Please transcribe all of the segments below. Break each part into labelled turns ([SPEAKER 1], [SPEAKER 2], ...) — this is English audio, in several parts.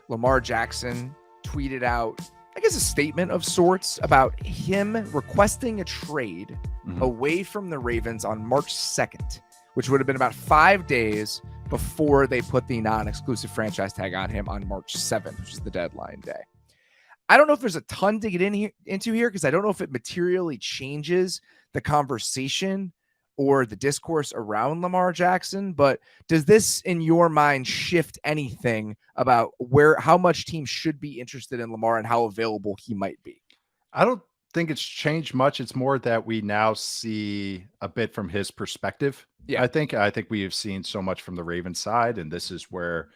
[SPEAKER 1] Lamar Jackson tweeted out, I guess, a statement of sorts about him requesting a trade away from the Ravens on March 2nd, which would have been about 5 days before they put the non-exclusive franchise tag on him on March 7th, which is the deadline day. I don't know if there's a ton to get into here because I don't know if it materially changes the conversation or the discourse around Lamar Jackson, but does this, in your mind, shift anything about how much teams should be interested in Lamar and how available he might be?
[SPEAKER 2] I don't think it's changed much. It's more that we now see a bit from his perspective.
[SPEAKER 1] Yeah.
[SPEAKER 2] I think we have seen so much from the Ravens side, and this is where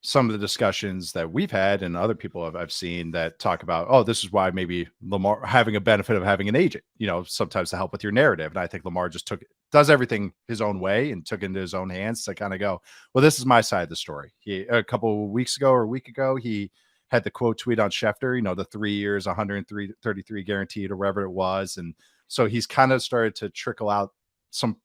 [SPEAKER 2] some of the discussions that we've had and other people I've seen that talk about, oh, this is why maybe Lamar having a benefit of having an agent, sometimes to help with your narrative. And I think Lamar just does everything his own way and took into his own hands to kind of go, well, this is my side of the story. A couple of weeks ago or a week ago, he had the quote tweet on Schefter, the 3 years, 133 guaranteed or whatever it was. And so he's kind of started to trickle out some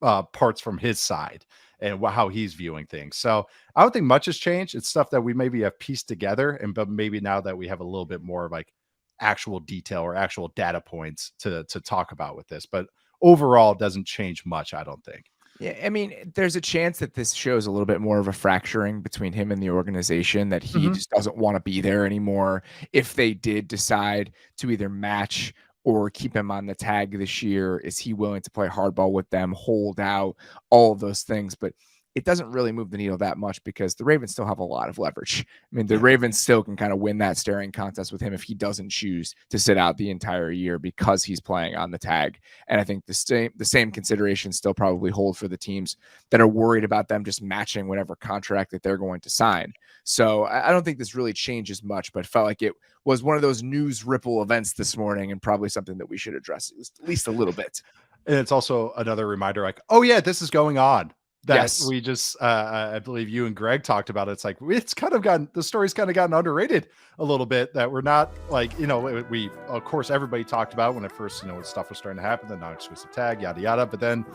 [SPEAKER 2] parts from his side and how he's viewing things. So I don't think much has changed. It's stuff that we maybe have pieced together, but maybe now that we have a little bit more of like actual detail or actual data points to talk about with this, but overall it doesn't change much, I don't think.
[SPEAKER 1] Yeah, I mean, there's a chance that this shows a little bit more of a fracturing between him and the organization, that he just doesn't want to be there anymore. If they did decide to either match or keep him on the tag this year, is he willing to play hardball with them, hold out, all of those things? But it doesn't really move the needle that much because the Ravens still have a lot of leverage. I mean, the Ravens still can kind of win that staring contest with him if he doesn't choose to sit out the entire year because he's playing on the tag. And I think the same considerations still probably hold for the teams that are worried about them just matching whatever contract that they're going to sign. So I don't think this really changes much, but felt like it was one of those news ripple events this morning and probably something that we should address at least a little bit.
[SPEAKER 2] And it's also another reminder like, oh yeah, this is going on. That
[SPEAKER 1] yes.
[SPEAKER 2] We just, I believe you and Greg talked about. It's like, it's kind of the story's kind of gotten underrated a little bit, that we're not like, we, of course, everybody talked about when at first, when stuff was starting to happen, the non-exclusive tag, yada, yada. But then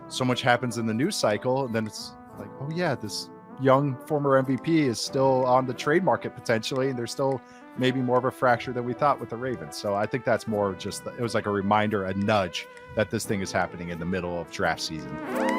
[SPEAKER 2] so much happens in the news cycle. And then it's like, oh yeah, this young former MVP is still on the trade market potentially. And there's still maybe more of a fracture than we thought with the Ravens. So I think that's more just, it was like a reminder, a nudge that this thing is happening in the middle of draft season.